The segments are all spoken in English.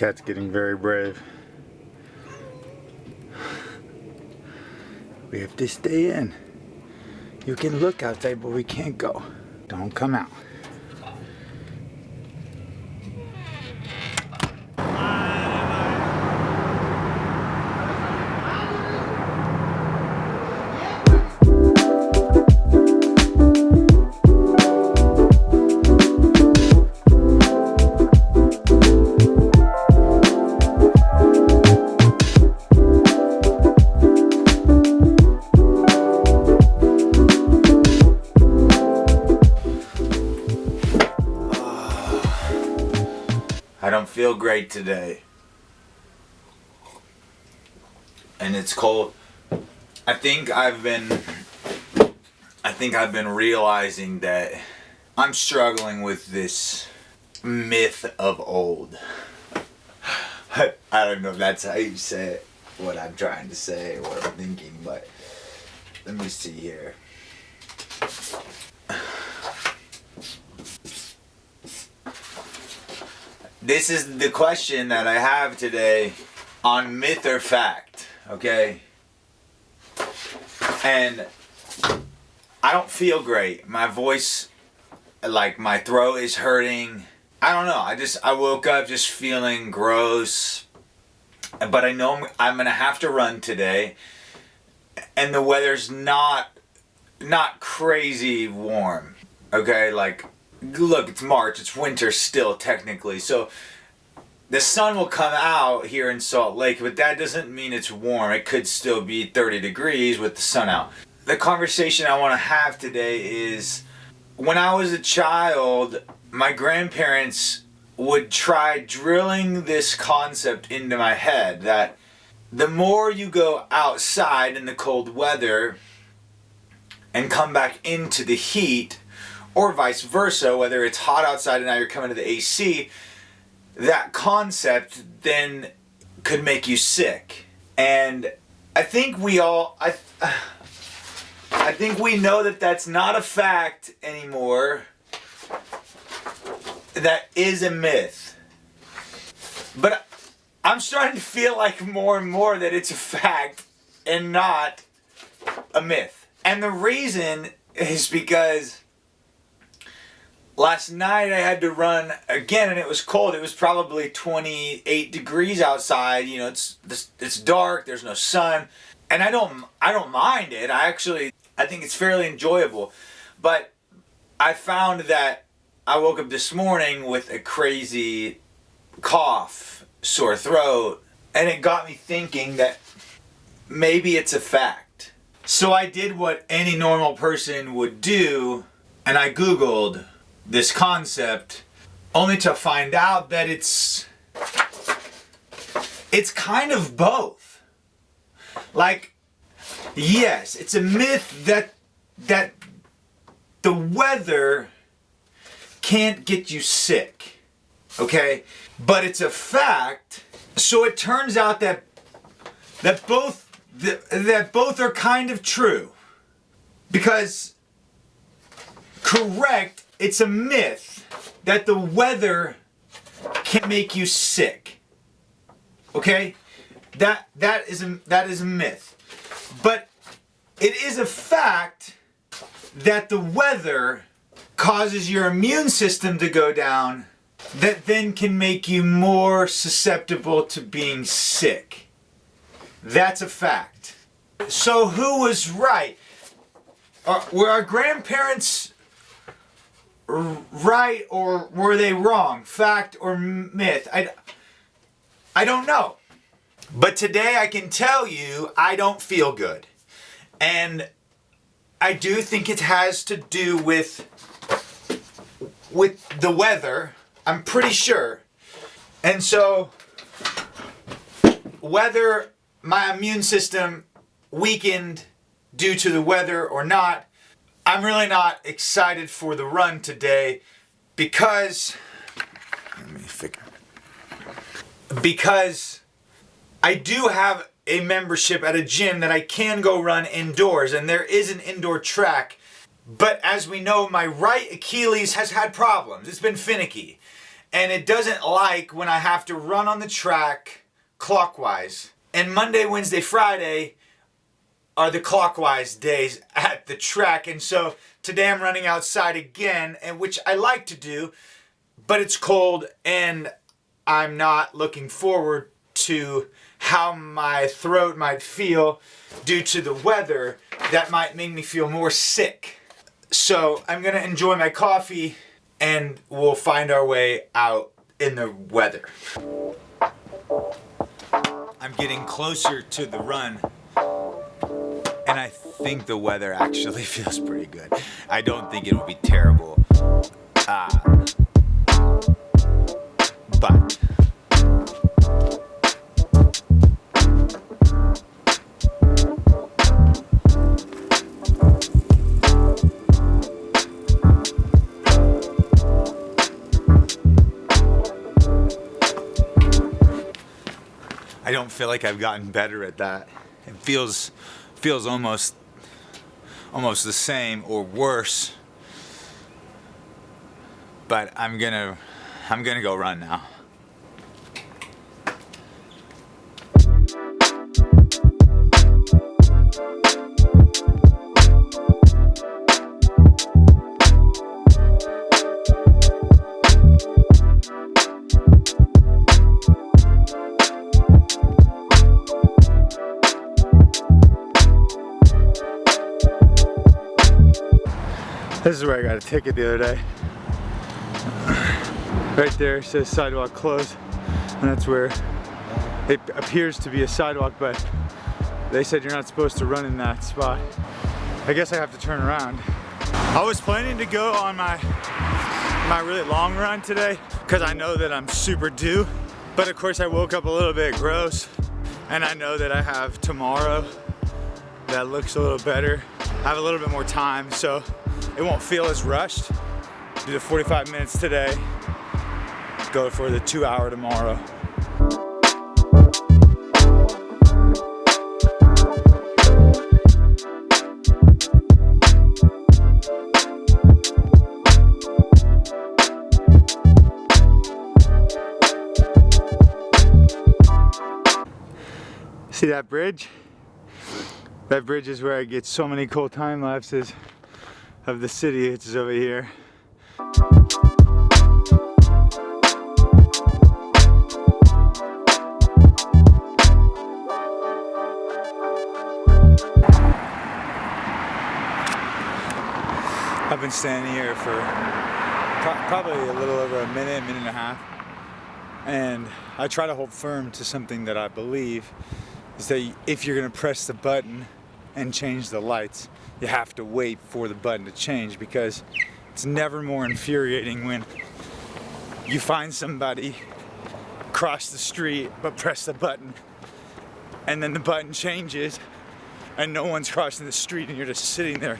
Cat's getting very brave. We have to stay in. You can look outside, but we can't go. Don't come out. I don't feel great today. And it's cold. I think I've been realizing that I'm struggling with this myth of old. I don't know if that's how you say it, what I'm trying to say, or what I'm thinking, but let me see here. This is the question that I have today on myth or fact, okay? And I don't feel great. My voice, like my throat is hurting. I don't know. I woke up just feeling gross. But I know I'm gonna have to run today. And the weather's not crazy warm, okay? Like, look, it's March, it's winter still technically, so the sun will come out here in Salt Lake, but that doesn't mean it's warm. It could still be 30 degrees with the sun out. The conversation I want to have today is, when I was a child, my grandparents would try drilling this concept into my head that the more you go outside in the cold weather and come back into the heat, or vice versa, whether it's hot outside and now you're coming to the AC, that concept then could make you sick. And I think we all, I think we know that that's not a fact anymore. That is a myth. But I'm starting to feel like more and more that it's a fact and not a myth. And the reason is because last night I had to run again and it was cold. It was probably 28 degrees outside. You know, it's dark, there's no sun. And I don't mind it. I think it's fairly enjoyable. But I found that I woke up this morning with a crazy cough, sore throat, and it got me thinking that maybe it's a fact. So I did what any normal person would do, and I Googled this concept, only to find out that it's kind of both. Like, yes, it's a myth that the weather can't get you sick, okay? But it's a fact. So it turns out that both are kind of true. Because, correct, it's a myth that the weather can make you sick. Okay? That is a myth. But it is a fact that the weather causes your immune system to go down, that then can make you more susceptible to being sick. That's a fact. So who was right? Were our grandparents right or were they wrong? Fact or myth? I don't know. But today I can tell you I don't feel good. And I do think it has to do with the weather. I'm pretty sure. And so whether my immune system weakened due to the weather or not, I'm really not excited for the run today because I do have a membership at a gym that I can go run indoors, and there is an indoor track. But as we know, my right Achilles has had problems. It's been finicky. and it doesn't like when I have to run on the track clockwise. And Monday, Wednesday, Friday are the clockwise days at the track, and so today I'm running outside again, and which I like to do, but it's cold and I'm not looking forward to how my throat might feel due to the weather. That might make me feel more sick. So I'm gonna enjoy my coffee and we'll find our way out in the weather. I'm getting closer to the run, and I think the weather actually feels pretty good. I don't think it'll be terrible. But I don't feel like I've gotten better at that. It feels almost the same or worse. But I'm gonna go run now. This is where I got a ticket the other day. Right there it says sidewalk closed, and that's where it appears to be a sidewalk, but they said you're not supposed to run in that spot. I guess I have to turn around. I was planning to go on my really long run today because I know that I'm super due, but of course I woke up a little bit gross, and I know that I have tomorrow that looks a little better. I have a little bit more time, so it won't feel as rushed. Do the 45 minutes today, go for the 2 hour tomorrow. See that bridge? That bridge is where I get so many cool time lapses of the city. It's over here. I've been standing here for probably a little over a minute and a half, and I try to hold firm to something that I believe is that if you're gonna press the button and change the lights, you have to wait for the button to change, because it's never more infuriating when you find somebody cross the street but press the button and then the button changes and no one's crossing the street and you're just sitting there.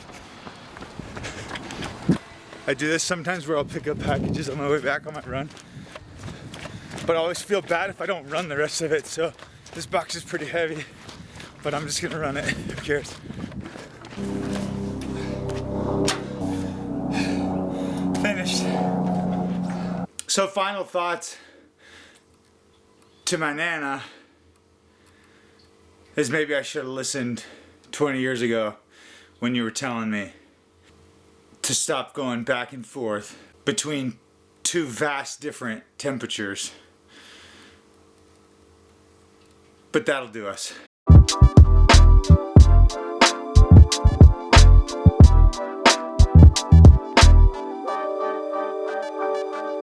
I do this sometimes where I'll pick up packages on my way back on my run, but I always feel bad if I don't run the rest of it, so this box is pretty heavy, but I'm just gonna run it. Who cares? Finished. So final thoughts to my Nana is maybe I should have listened 20 years ago when you were telling me to stop going back and forth between two vast different temperatures. But that'll do us.